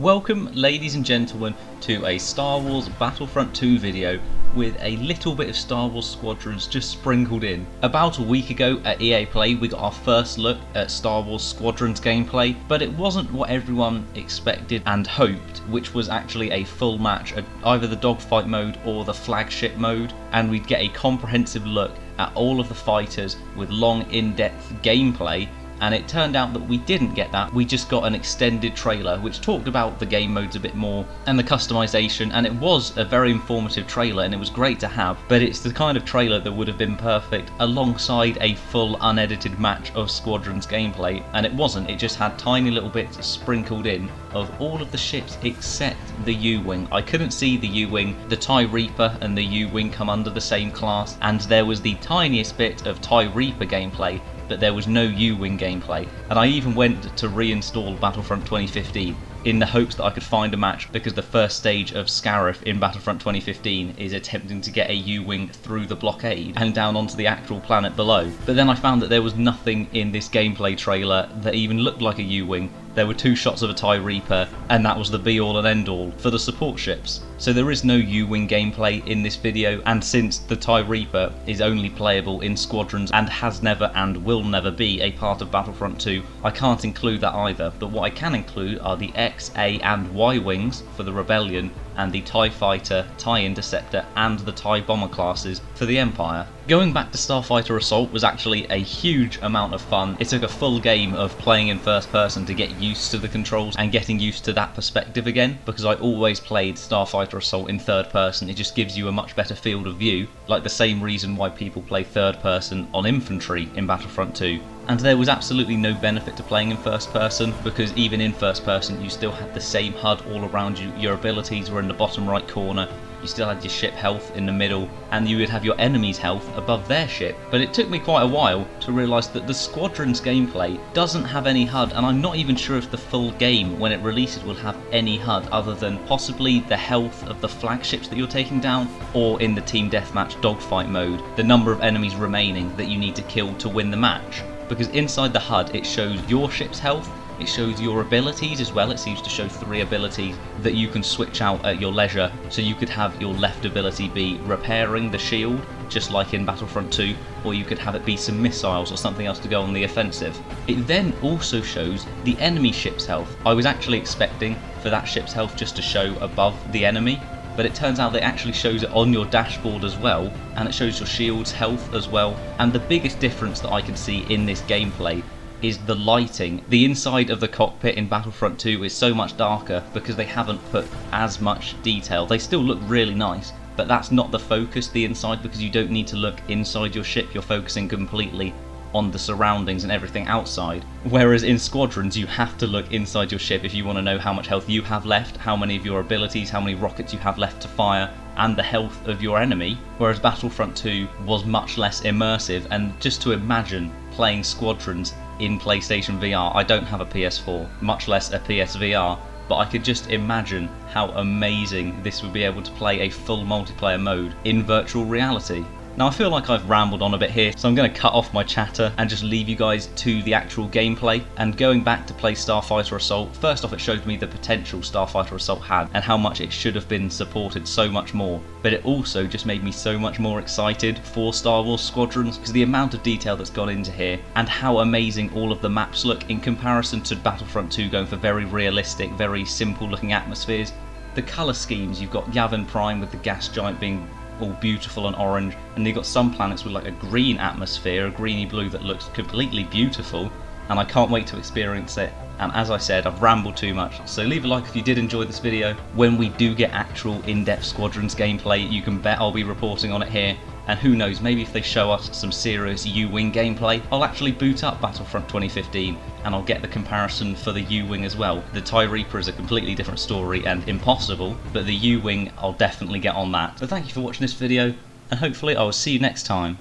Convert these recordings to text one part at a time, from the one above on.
Welcome, ladies and gentlemen, to a Star Wars Battlefront 2 video with a little bit of Star Wars Squadrons just sprinkled in. About a week ago at EA Play we got our first look at Star Wars Squadrons gameplay, but it wasn't what everyone expected and hoped, which was actually a full match, either the dogfight mode or the flagship mode, and we'd get a comprehensive look at all of the fighters with long in-depth gameplay. And it turned out that we didn't get that. We just got an extended trailer which talked about the game modes a bit more and the customization, and it was a very informative trailer and it was great to have, but it's the kind of trailer that would have been perfect alongside a full unedited match of Squadrons gameplay, and it wasn't. It just had tiny little bits sprinkled in of all of the ships except the U-Wing. I couldn't see the U-Wing. The TIE Reaper and the U-Wing come under the same class, and there was the tiniest bit of TIE Reaper gameplay, but there was no U-Wing gameplay. And I even went to reinstall Battlefront 2015 in the hopes that I could find a match, because the first stage of Scarif in Battlefront 2015 is attempting to get a U-Wing through the blockade and down onto the actual planet below. But then I found that there was nothing in this gameplay trailer that even looked like a U-Wing. There were two shots of a TIE Reaper, and that was the be-all and end-all for the support ships. So there is no U-Wing gameplay in this video, and since the TIE Reaper is only playable in Squadrons and has never and will never be a part of Battlefront 2, I can't include that either. But what I can include are the X, A and Y wings for the Rebellion, and the TIE Fighter, TIE Interceptor and the TIE Bomber classes for the Empire. Going back to Starfighter Assault was actually a huge amount of fun. It took a full game of playing in first person to get used to the controls and getting used to that perspective again, because I always played Starfighter Assault in third person. It just gives you a much better field of view, like the same reason why people play third person on infantry in Battlefront 2. And there was absolutely no benefit to playing in first person, because even in first person you still had the same HUD all around you. Your abilities were in the bottom right corner, you still had your ship health in the middle, and you would have your enemy's health above their ship. But it took me quite a while to realise that the Squadrons gameplay doesn't have any HUD, and I'm not even sure if the full game when it releases will have any HUD other than possibly the health of the flagships that you're taking down, or in the team deathmatch dogfight mode, the number of enemies remaining that you need to kill to win the match. Because inside the HUD it shows your ship's health, it shows your abilities as well. It seems to show 3 abilities that you can switch out at your leisure. So you could have your left ability be repairing the shield, just like in Battlefront 2, or you could have it be some missiles or something else to go on the offensive. It then also shows the enemy ship's health. I was actually expecting for that ship's health just to show above the enemy, but it turns out that it actually shows it on your dashboard as well, and it shows your shield's health as well. And the biggest difference that I can see in this gameplay is the lighting. The inside of the cockpit in Battlefront 2 is so much darker because they haven't put as much detail. They still look really nice, but that's not the focus, the inside, because you don't need to look inside your ship. You're focusing completely on the surroundings and everything outside. Whereas in Squadrons you have to look inside your ship if you want to know how much health you have left, how many of your abilities, how many rockets you have left to fire, and the health of your enemy. Whereas Battlefront 2 was much less immersive, and just to imagine playing Squadrons in PlayStation VR, I don't have a PS4, much less a PSVR, but I could just imagine how amazing this would be able to play a full multiplayer mode in virtual reality. Now I feel like I've rambled on a bit here, so I'm going to cut off my chatter and just leave you guys to the actual gameplay. And going back to play Starfighter Assault, first off it showed me the potential Starfighter Assault had and how much it should have been supported so much more. But it also just made me so much more excited for Star Wars Squadrons, because the amount of detail that's gone into here and how amazing all of the maps look in comparison to Battlefront 2 going for very realistic, very simple looking atmospheres. The colour schemes, you've got Yavin Prime with the gas giant being all beautiful and orange, and you've got some planets with like a green atmosphere, a greeny blue that looks completely beautiful, and I can't wait to experience it. And as I said, I've rambled too much, so leave a like if you did enjoy this video. When we do get actual in-depth Squadrons gameplay, you can bet I'll be reporting on it here. And who knows, maybe if they show us some serious U-Wing gameplay, I'll actually boot up Battlefront 2015 and I'll get the comparison for the U-Wing as well. The TIE Reaper is a completely different story and impossible, but the U-Wing, I'll definitely get on that. So thank you for watching this video, and hopefully I will see you next time.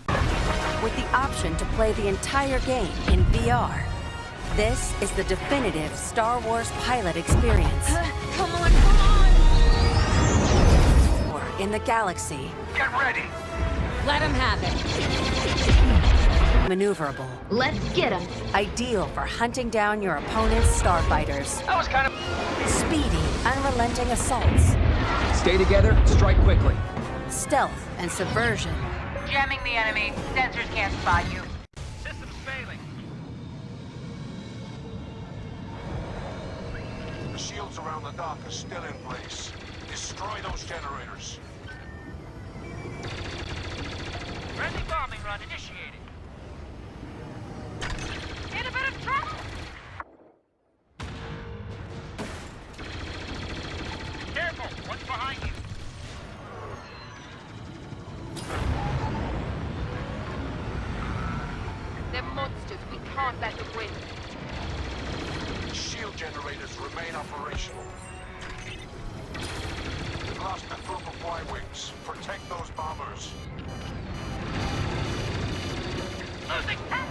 With the option to play the entire game in VR, this is the definitive Star Wars pilot experience. Come on, come on! Or in the galaxy. Get ready! Let him have it. Maneuverable. Let's get him. Ideal for hunting down your opponent's starfighters. That was kind of... Speedy. unrelenting assaults, Stay together, strike quickly. stealth and subversion, Jamming the enemy. Sensors can't spot you. System's failing. The shields around the dock are still in place. Destroy those generators. Friendly bombing run initiated. In a bit of trouble. Careful, what's behind you? They're monsters. We can't let them win. Shield generators remain operational. We've lost a group of Y-Wings. Protect those bombers. Losing power.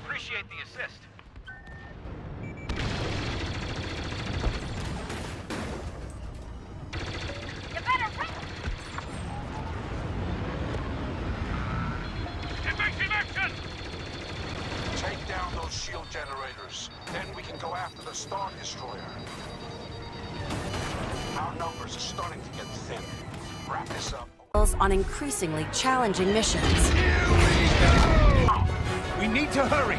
Appreciate the assist. You better run. Effective action! Take down those shield generators. Then we can go after the Star Destroyer. Our numbers are starting to get thin. Wrap this up. on increasingly challenging missions. We need to hurry!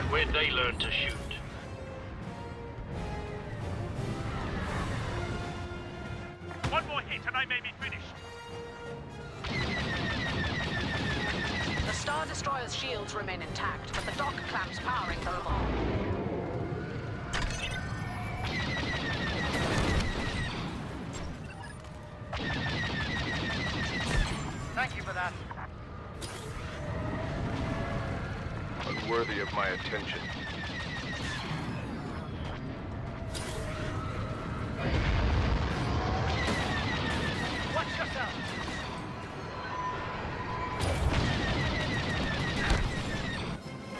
Where'd they learn to shoot? One more hit and I may be finished. The Star Destroyer's shields remain intact, but the dock clamps powering them all. Thank you for that. Unworthy of my attention. Watch yourself.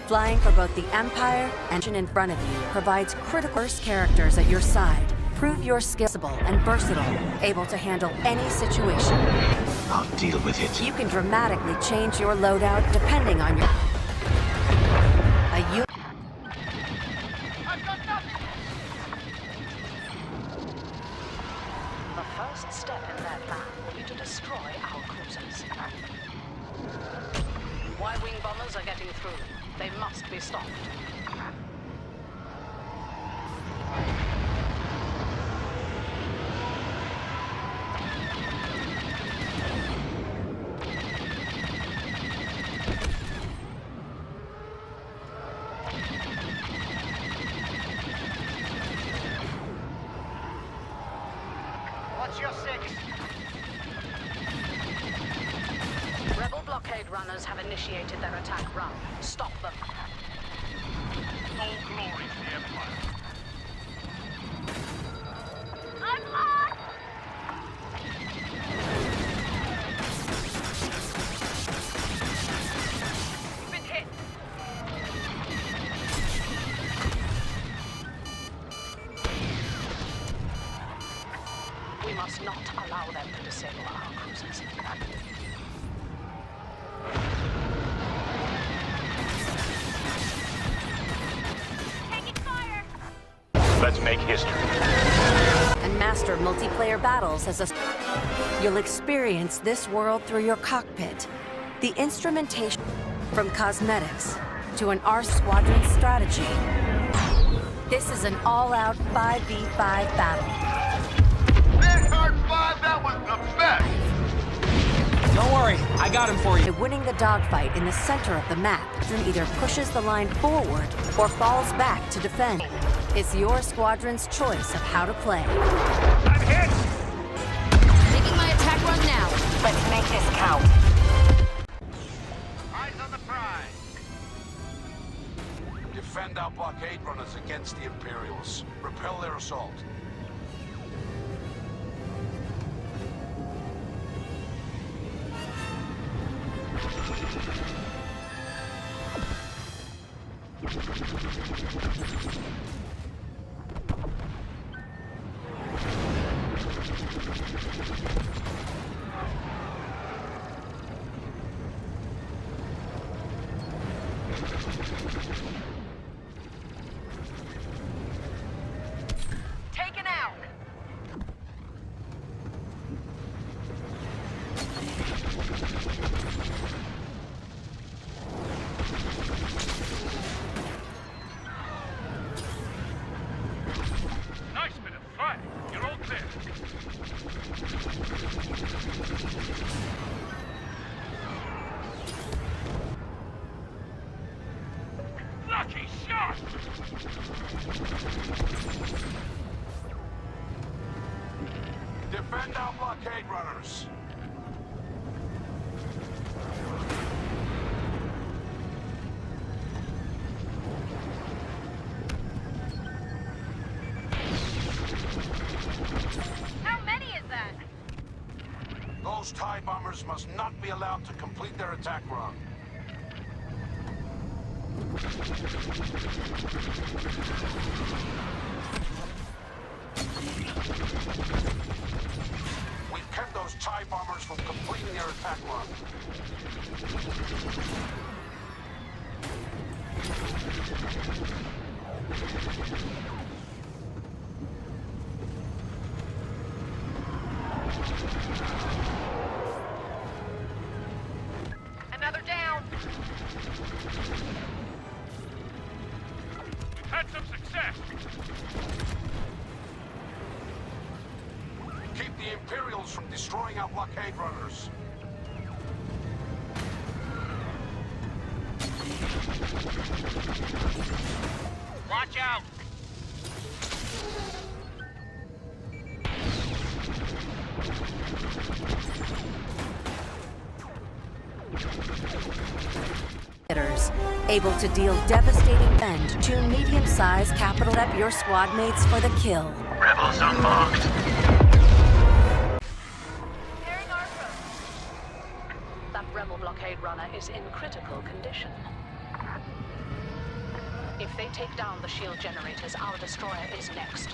Flying for both the Empire and in front of you provides critical characters at your side. Prove you're skillable and versatile, able to handle any situation. I'll deal with it. You can dramatically change your loadout depending on your... I've got nothing. The first step in their plan will be to destroy our cruisers. Y-wing bombers are getting through. They must be stopped. What's your six? Rebel blockade runners have initiated their attack run. Stop them. All glory to the Empire. I'm lost! You've been hit. We must not allow them to disable our cruisers. Taking fire! Let's make history. and master multiplayer battles as a... You'll experience this world through your cockpit. The instrumentation from cosmetics to an squadron strategy. This is an all-out 5v5 battle. That was the best! Don't worry, I got him for you. Winning the dogfight in the center of the map either pushes the line forward or falls back to defend. It's your squadron's choice of how to play. I'm hit! Making my attack run now. Let's make this count. Eyes on the prize. Defend our blockade runners against the Imperials. Repel their assault. Taken out. Nice bit of fire. You're all clear. Lucky shot! Defend our blockade runners. How many is that? Those TIE bombers must not be allowed to complete their attack run. We've kept those TIE bombers from completing their attack run. Another down. We've had some success. Keep the Imperials from destroying our blockade runners. Watch out! Hitters, able to deal devastating end to medium-sized capital up your squad mates for the kill. Rebels unmarked. Repairing our approach. That rebel blockade runner is in critical condition. If they take down the shield generators, our destroyer is next.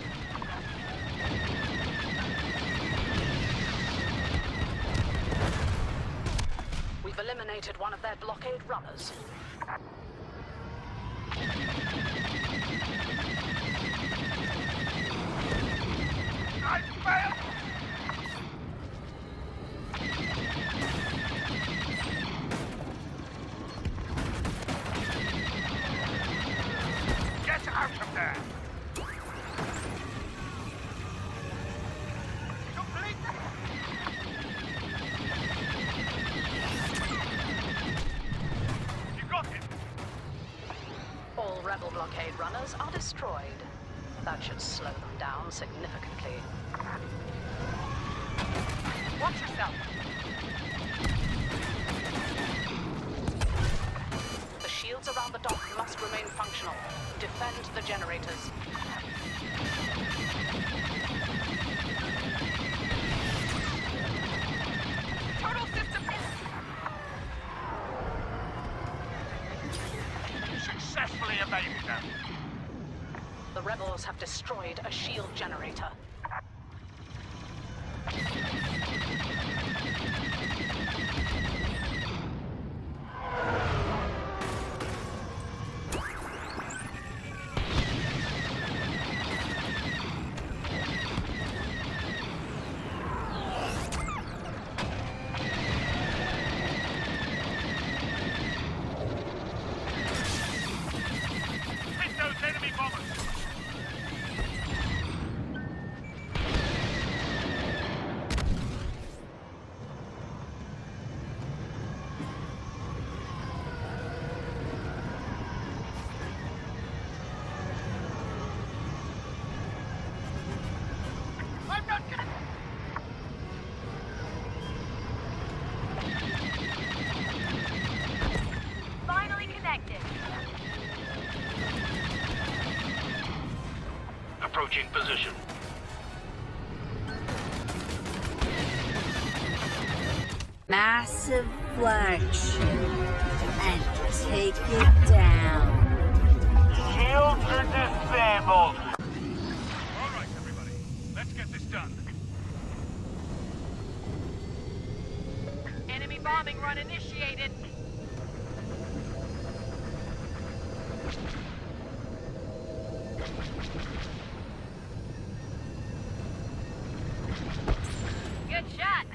We've eliminated one of their blockade runners. I failed! Get out of there! Complete! You got it! All rebel blockade runners are destroyed. That should slow them down significantly. Watch yourself. The shields around the dock must remain functional. Defend the generators. Total system Successfully evaded them. The rebels have destroyed a shield generator. Hit those enemy bombers! I'm not gonna... finally connected. Approaching position. Massive flagship and take it down. Shields are disabled. All right, everybody. Let's get this done. Enemy bombing run initiated. Good shot.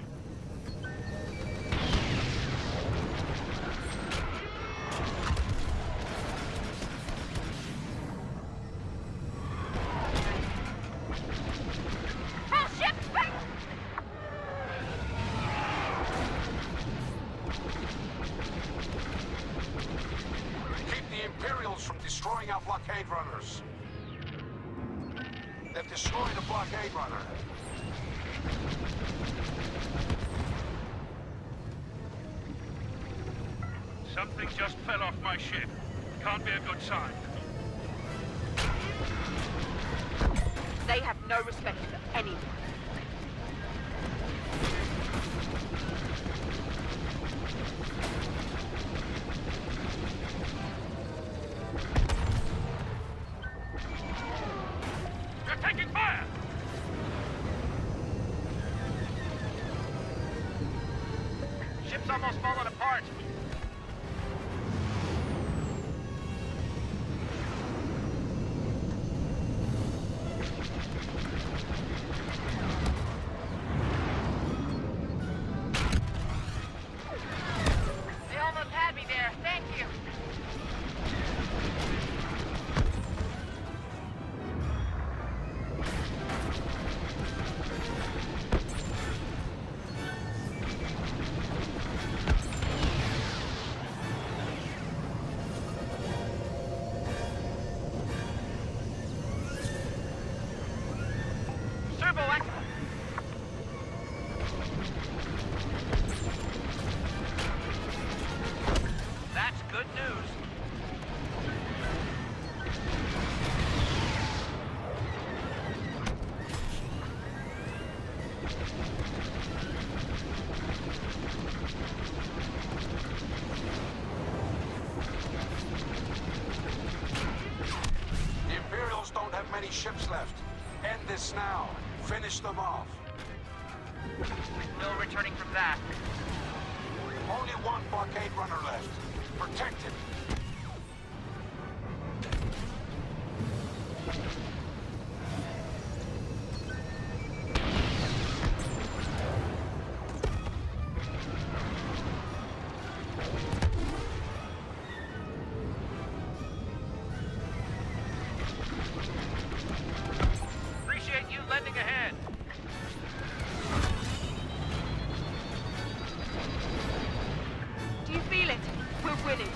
All ships back. Keep the Imperials from destroying our blockade runners. They've destroyed a blockade runner. Something just fell off my ship. Can't be a good sign. They have no respect for anyone. They're taking fire! Ship's almost falling apart. They almost had me there. Thank you. Turbo act. That's good news. The Imperials don't have many ships left. End this now. Finish them off. No returning from that. Only one blockade runner left. Protect it. Appreciate you lending a hand. Do you feel it? We're winning.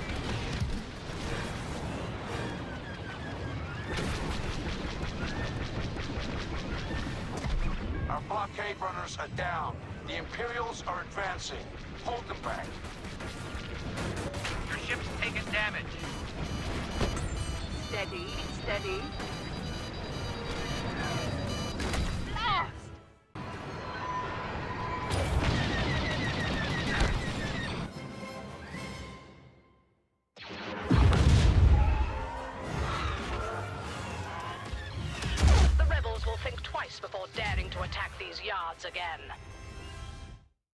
Our blockade runners are down. The Imperials are advancing. Hold them back. Your ship's taking damage. Steady, steady. Lost! The rebels will think twice before daring to attack these yards again.